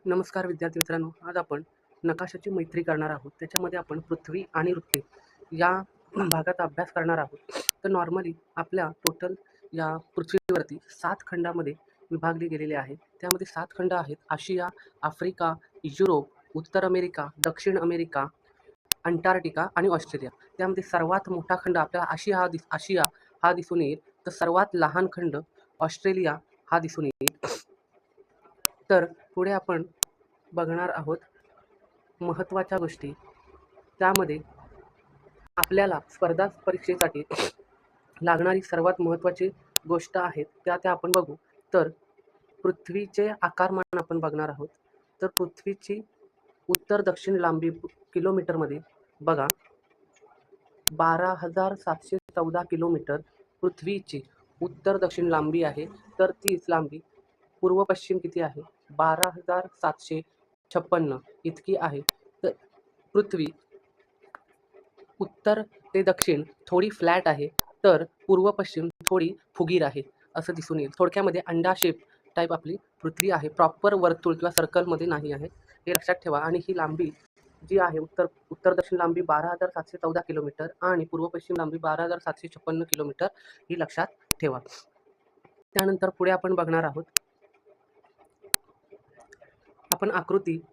नमस्कार विद्यार्थी मित्रांनो, आज आपण नकाशाची मैत्री करणार आहोत. त्याच्यामध्ये आपण पृथ्वी आणि वृत्ते या भागाचा अभ्यास करणार आहोत. तर नॉर्मली आपल्या टोटल या पृथ्वीवरती 7 खंडामध्ये विभागले गेलेले आहे. त्यामध्ये 7 खंड आहेत: आशिया, आफ्रिका, युरोप, उत्तर अमेरिका, दक्षिण अमेरिका, अंटार्क्टिका आणि ऑस्ट्रेलिया. त्यामध्ये सर्वात मोठा खंड आपल्याला आशिया हा दिसून येईल, तर सर्वात लहान खंड ऑस्ट्रेलिया हा दिसून येईल. तर पुढे आपण बघणार आहोत महत्त्वाच्या गोष्टी. त्यामध्ये आपल्याला स्पर्धा परीक्षेसाठी लागणारी सर्वात महत्त्वाची गोष्ट आहेत त्या आपण बघू. तर पृथ्वीचे आकारमान आपण बघणार आहोत. तर पृथ्वीची उत्तर दक्षिण लांबी किलोमीटरमध्ये बघा, 12,714 किलोमीटर पृथ्वीची उत्तर दक्षिण लांबी आहे. तर तीच लांबी पूर्व पश्चिम किती आहे? 12,756 इतकी आहे. तर पृथ्वी उत्तर ते दक्षिण थोडी फ्लॅट आहे, तर पूर्व पश्चिम थोडी फुगीर आहे असं दिसून येईल. थोडक्यामध्ये अंडा शेप टाईप आपली पृथ्वी आहे, प्रॉपर वर्तुळ किंवा सर्कलमध्ये नाही आहे, हे लक्षात ठेवा. आणि ही लांबी जी आहे उत्तर दक्षिण लांबी 12,714 किलोमीटर आणि पूर्व पश्चिम लांबी 12,756 किलोमीटर ही लक्षात ठेवा. त्यानंतर पुढे आपण बघणार आहोत, आपण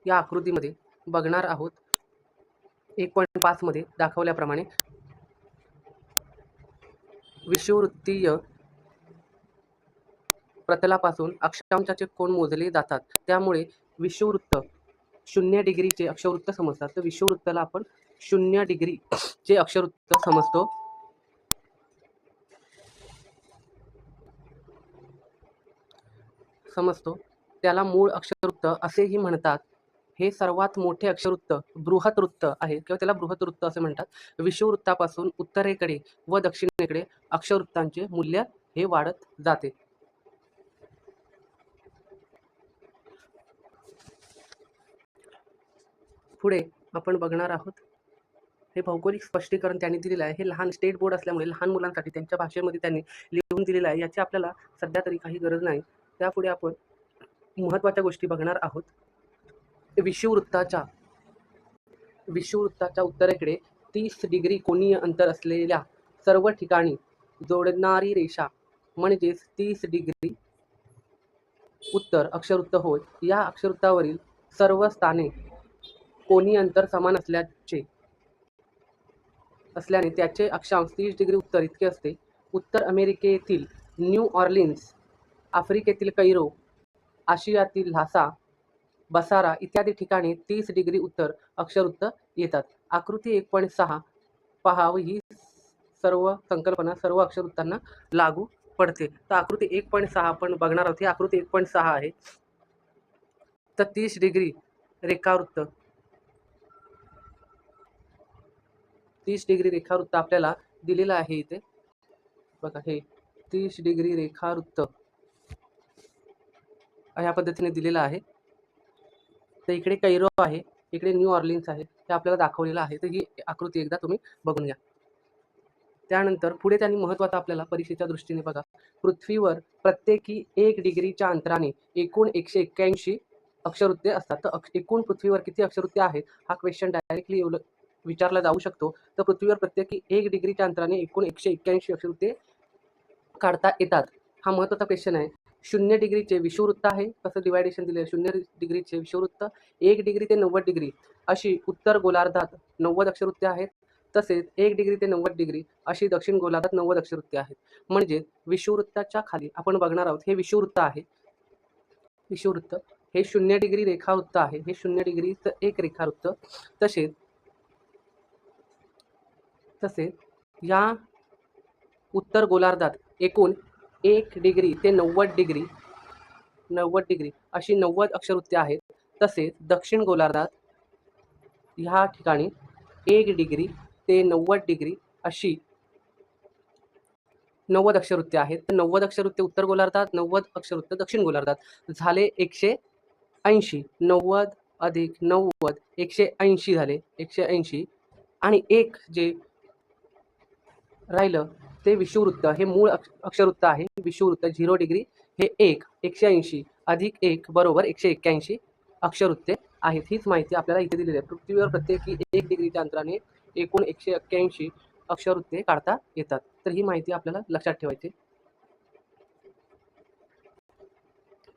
या आकृतीमध्ये बघणार आहोत 1.5 मध्ये दाखवल्याप्रमाणे विषुववृत्तीय प्रतलापासून अक्षांशाचे कोन मोजले जातात. त्यामुळे विषुववृत्त 0 डिग्रीचे अक्षवृत्त समजतात. तर विषुववृत्ताला आपण 0 डिग्रीचे अक्षवृत्त समजतो. त्याला मूळ अक्षवृत्त असेही म्हणतात. हे सर्वात मोठे अक्षवृत्त बृहतवृत्त आहे किंवा त्याला बृहतवृत्त असे म्हणतात. विषुववृत्तापासून उत्तरेकडे व दक्षिणेकडे अक्षवृत्तांचे मूल्य हे वाढत जाते. पुढे आपण बघणार आहोत, हे भौगोलिक स्पष्टीकरण त्यांनी दिलेलं आहे. हे लहान स्टेट बोर्ड असल्यामुळे लहान मुलांसाठी त्यांच्या भाषेमध्ये त्यांनी लिहून दिलेलं आहे. याची आपल्याला सध्या तरी काही गरज नाही. त्यापुढे आपण महत्त्वाच्या गोष्टी बघणार आहोत. विषुववृत्ताच्या उत्तरेकडे 30 डिग्री कोनीय अंतर असलेल्या सर्व ठिकाणी जोडणारी रेषा म्हणजेच 30 डिग्री उत्तर अक्षवृत्त होय. या अक्षवृत्तावरील सर्व स्थाने कोनीय अंतर समान असल्याने त्याचे अक्षांश 30 डिग्री उत्तर इतके असते. उत्तर अमेरिकेतील न्यू ऑर्लिन्स, आफ्रिकेतील कैरो, आशियातील ल्हासा, बसारा इत्यादी ठिकाणी 30 डिग्री उत्तर अक्षवृत्त येतात. आकृती 1.6 पहा, ही सर्व संकल्पना सर्व अक्षवृत्तांना लागू पडते. तर आकृती 1.6 आपण बघणार आहोत. ही आकृती 1.6 आहे. तर 30 डिग्री रेखावृत्त 30 डिग्री रेखावृत्त आपल्याला दिलेलं आहे. इथे बघा, हे 30 डिग्री रेखावृत्त ह्या पद्धतीने दिलेलं आहे. तर इकडे कैरो आहे, इकडे न्यू ऑर्लिन्स आहे, हे आपल्याला दाखवलेलं आहे. तर ही आकृती एकदा तुम्ही बघून घ्या. त्यानंतर पुढे त्यांनी महत्त्वाचा आपल्याला परीक्षेच्या दृष्टीने बघा, पृथ्वीवर प्रत्येकी 1 डिग्रीच्या अंतराने एकूण 181 अक्षवृत्ते असतात. तर एकूण पृथ्वीवर किती अक्षवृत्ते आहेत हा क्वेश्चन डायरेक्टली विचारला जाऊ शकतो. तर पृथ्वीवर प्रत्येकी 1 डिग्रीच्या अंतराने एकूण 181 अक्षवृत्ते काढता येतात. हा महत्त्वाचा क्वेश्चन आहे. 0 डिग्रीचे विषुववृत्त आहे, कसं डिवायडेशन दिले आहे. 0 डिग्रीचे विषुववृत्त, 1 डिग्री ते 90 डिग्री अशी उत्तर गोलार्धात 90 अक्षवृत्ते आहेत. तसेच 1 डिग्री ते 90 डिग्री अशी दक्षिण गोलार्धात 90 अक्षवृत्ते आहेत. म्हणजे विषुववृत्ताच्या खाली आपण बघणार आहोत, हे विषुववृत्त आहे. विषुववृत्त हे 0 डिग्री रेखावृत्त आहे. हे 0 डिग्रीचं एक रेखावृत्त. तसेच या उत्तर गोलार्धात एकूण 1 डिग्री ते 90 डिग्री अशी 90 अक्षवृत्ते आहेत. तसेच दक्षिण गोलार्धात ह्या ठिकाणी 1 डिग्री ते 90 डिग्री अशी 90 अक्षवृत्ते आहेत. तर 90 अक्षवृत्ते उत्तर गोलार्धात, 90 अक्षवृत्ते दक्षिण गोलार्धात, झाले 180. 90 अधिक 90 180 झाले, 180. आणि एक जे राहिलं ते विषुववृत्त, हे मूळ अक्षवृत्त आहे. विषुववृत्त 0 डिग्री हे 180 अधिक 1 बरोबर 181 अक्षवृत्ते आहेत. हीच माहिती आपल्याला इथे दिलेली आहे. पृथ्वीवर प्रत्येकी 1 डिग्रीच्या अंतराने एकूण 181 अक्षवृत्ते काढता येतात. तर ही माहिती आपल्याला लक्षात ठेवायची.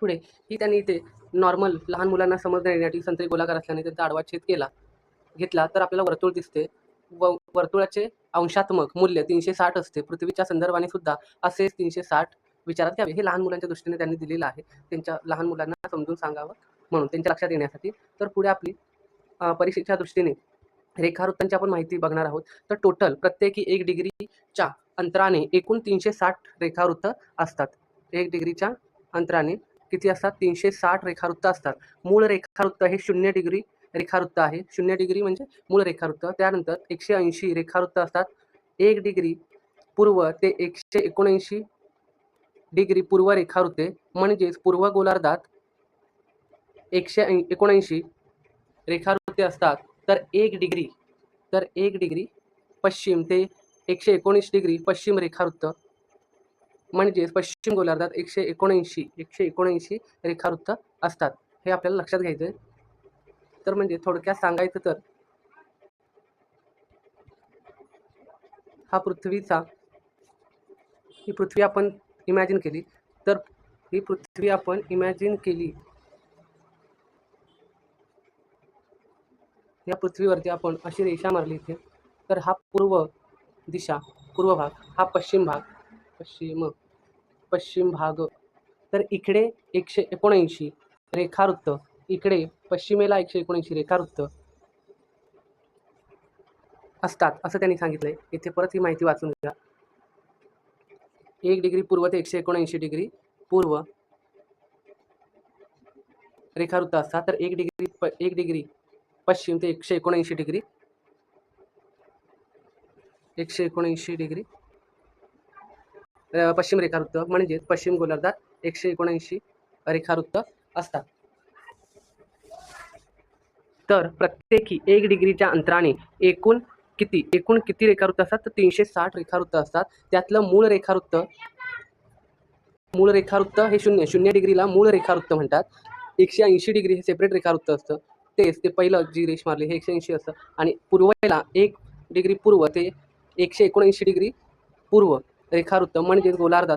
पुढे ही त्यांनी इथे नॉर्मल लहान मुलांना समजण्या येण्यासाठी संत्री गोलाकार असल्याने त्यांचा आडवा छेद घेतला तर आपल्याला वर्तुळ दिसते व वर्तुळाचे अंशात्मक मूल्य 360 असते. पृथ्वीच्या संदर्भाने सुद्धा असेच 360 विचारात घ्यावे. हे लहान मुलांच्या दृष्टीने त्यांनी दिलेलं आहे, त्यांच्या लहान मुलांना समजून सांगावं म्हणून, त्यांच्या लक्षात येण्यासाठी. तर पुढे आपली परीक्षेच्या दृष्टीने रेखावृत्तांची आपण माहिती बघणार आहोत. तर टोटल प्रत्येकी 1 डिग्रीच्या अंतराने एकूण 360 रेखावृत्त असतात. 1 डिग्रीच्या अंतराने किती असतात? 360 रेखावृत्त असतात. मूळ रेखावृत्त हे 0 डिग्री रेखावृत्त आहे. 0 डिग्री म्हणजे मूळ रेखावृत्त. त्यानंतर 180 रेखावृत्त असतात. 1 डिग्री पूर्व ते 179 डिग्री पूर्व रेखावृत्ते म्हणजेच पूर्व गोलार्धात 179 रेखावृत्ते असतात. तर 1 डिग्री पश्चिम ते 119 डिग्री पश्चिम रेखावृत्त म्हणजेच पश्चिम गोलार्धात 179 रेखावृत्त असतात. हे आपल्याला लक्षात घ्यायचं आहे. तर म्हणजे थोडक्यात सांगायचं तर ही पृथ्वी आपण इमॅजिन केली तर या पृथ्वीवरती आपण अशी रेषा मारली इथे, तर हा पूर्व भाग, हा पश्चिम भाग. तर इकडे 179 रेखावृत्त, इकडे पश्चिमेला 179 रेखावृत्त असतात असं त्यांनी सांगितलंय. इथे परत ही माहिती वाचून घ्या. 1 डिग्री पूर्व ते 179 डिग्री पूर्व रेखावृत्त असतात. तर 1 डिग्री पश्चिम ते 179 डिग्री पश्चिम रेखावृत्त म्हणजे पश्चिम गोलार्धात 179 रेखावृत्त असतात. तर प्रत्येकी 1 डिग्रीच्या अंतराने एकूण किती रेखावृत्त असतात? तर 360 रेखावृत्त असतात. त्यातलं मूळ रेखावृत्त हे 0 डिग्रीला मूळ रेखावृत्त म्हणतात. 180 डिग्री हे सेपरेट रेखावृत्त असतं. ते पहिलं जी रेष मारली हे 180 असतं. आणि पूर्वेला 1 डिग्री पूर्व ते 179 डिग्री पूर्व रेखावृत्त म्हणजे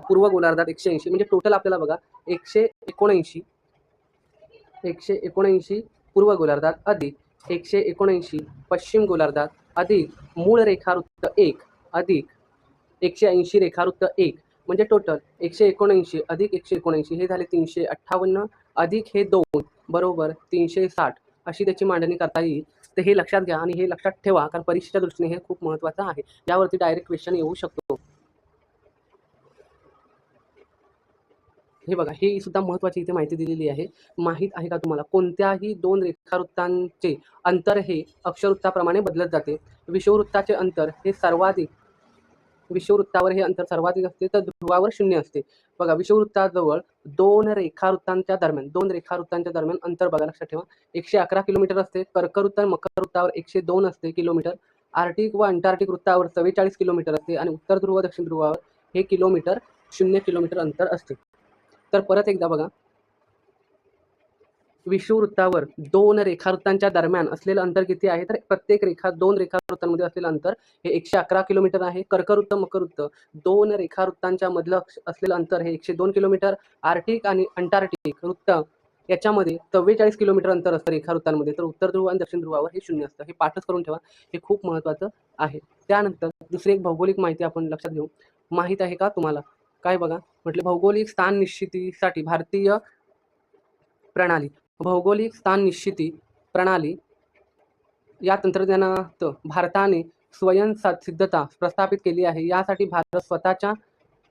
पूर्व गोलार्धात 180 म्हणजे टोटल आपल्याला बघा 179 पूर्व गोलार्धात अधिक 179 पश्चिम गोलार्धात अधिक मूळ रेखावृत्त 1 अधिक 180 रेखावृत्त 1 म्हणजे टोटल 179 अधिक 179 हे झाले 358 अधिक हे 2 बरोबर 360 अशी त्याची मांडणी करता येईल. तर हे लक्षात घ्या आणि हे लक्षात ठेवा, कारण परीक्षेच्या दृष्टीने हे खूप महत्त्वाचं आहे. यावरती डायरेक्ट क्वेश्चन येऊ शकतो. हे बघा, ही सुद्धा महत्त्वाची इथे माहिती दिलेली आहे. माहीत आहे का तुम्हाला कोणत्याही 2 रेखावृत्तांचे अंतर हे अक्षवृत्ताप्रमाणे बदलत जाते? विषुववृत्ताचे अंतर हे विषुववृत्तावर हे अंतर सर्वाधिक असते तर ध्रुवावर 0 असते. बघा, विषुववृत्ताजवळ 2 रेखावृत्तांच्या दरम्यान अंतर बघा, लक्षात ठेवा, 111 किलोमीटर असते. कर्कवृत्त आणि मकरवृत्तावर 102 असते किलोमीटर. आर्टिक व अंटार्क्टिक वृत्तावर 44 किलोमीटर असते आणि उत्तर ध्रुव दक्षिण ध्रुवावर हे 0 किलोमीटर अंतर असते. तर परत एकदा बघा, विषुववृत्तावर 2 रेखावृत्तांच्या दरम्यान असलेलं अंतर किती आहे? तर प्रत्येक 2 रेखावृत्तांमध्ये असलेलं अंतर हे 111 किलोमीटर आहे. कर्कवृत्त मकरवृत्त 2 रेखावृत्तांच्या मधलं असलेलं अंतर हे 102 किलोमीटर. आर्टिक आणि अंटार्क्टिक वृत्त याच्यामध्ये 44 किलोमीटर अंतर असतं रेखावृत्तांमध्ये. तर उत्तर ध्रुव आणि दक्षिण ध्रुवावर हे 0 असतं. हे पाठच करून ठेवा, हे खूप महत्त्वाचं आहे. त्यानंतर दुसरी एक भौगोलिक माहिती आपण लक्षात घेऊ. माहीत आहे का तुम्हाला? काय बघा, म्हटले भौगोलिक स्थान निश्चितीसाठी भौगोलिक स्थान निश्चिती प्रणाली या तंत्रज्ञानात भारताने स्वयंसिद्धता प्रस्थापित केली आहे. यासाठी भारत स्वतःच्या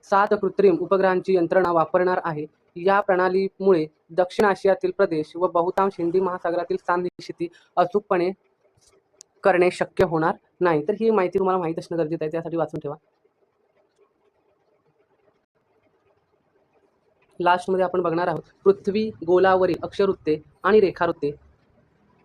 7 कृत्रिम उपग्रहांची यंत्रणा वापरणार आहे. या प्रणालीमुळे दक्षिण आशियातील प्रदेश व बहुतांश हिंदी महासागरातील स्थान निश्चिती अचूकपणे करणे शक्य होणार नाही. तर ही माहिती तुम्हाला माहीत असणं गरजेचं आहे, त्यासाठी वाचून ठेवा. लास्टमध्ये आपण बघणार आहोत पृथ्वी गोलावरील अक्षवृत्ते आणि रेखावृत्ते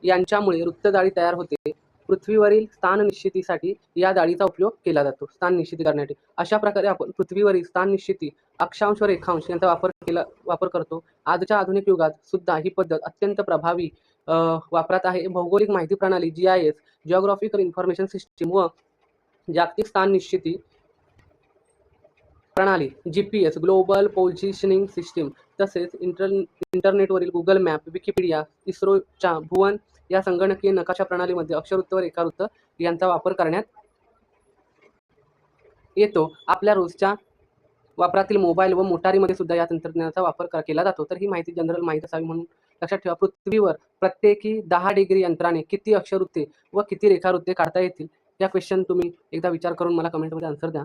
यांच्यामुळे वृत्तजाळी तयार होते. पृथ्वीवरील स्थान निश्चितीसाठी या जाळीचा उपयोग केला जातो, स्थान निश्चिती करण्यासाठी. अशा प्रकारे आपण पृथ्वीवरील स्थान निश्चिती, अक्षांश व रेखांश यांचा वापर करतो. आजच्या आधुनिक युगात सुद्धा ही पद्धत अत्यंत प्रभावी वापरात आहे. भौगोलिक माहिती प्रणाली GIS, जिओग्राफिकल इन्फॉर्मेशन सिस्टीम व जागतिक स्थान निश्चिती प्रणाली GPS, ग्लोबल पोझिशनिंग सिस्टीम, तसेच इंटरनेटवरील गुगल मॅप, विकिपीडिया, इस्रोच्या भुवन या संगणकीय नकाशा प्रणालीमध्ये अक्षरवृत्त व रेखावृत्त यांचा वापर करण्यात येतो. आपल्या रोजच्या वापरातील मोबाईल व मोटारीमध्ये सुद्धा या तंत्रज्ञानाचा वापर केला जातो. तर ही माहिती जनरल माहीत असावी म्हणून लक्षात ठेवा. पृथ्वीवर प्रत्येकी 10 डिग्री अंतराने किती अक्षरवृत्ते व किती रेखावृत्ते काढता येतील? या क्वेश्चन तुम्ही एकदा विचार करून मला कमेंटमध्ये आन्सर द्या.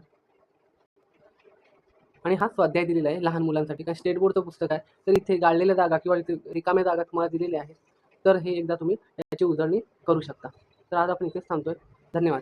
आणि हा स्वाध्याय दिलेला आहे लहान मुलांसाठी, कारण स्टेट बोर्डचं पुस्तक आहे. तर इथे गाळलेल्या जागा किंवा इथे रिकाम्या जागा तुम्हाला दिलेल्या आहेत. तर हे एकदा तुम्ही याची उजळणी करू शकता. तर आज आपण इथेच थांबतोय. धन्यवाद.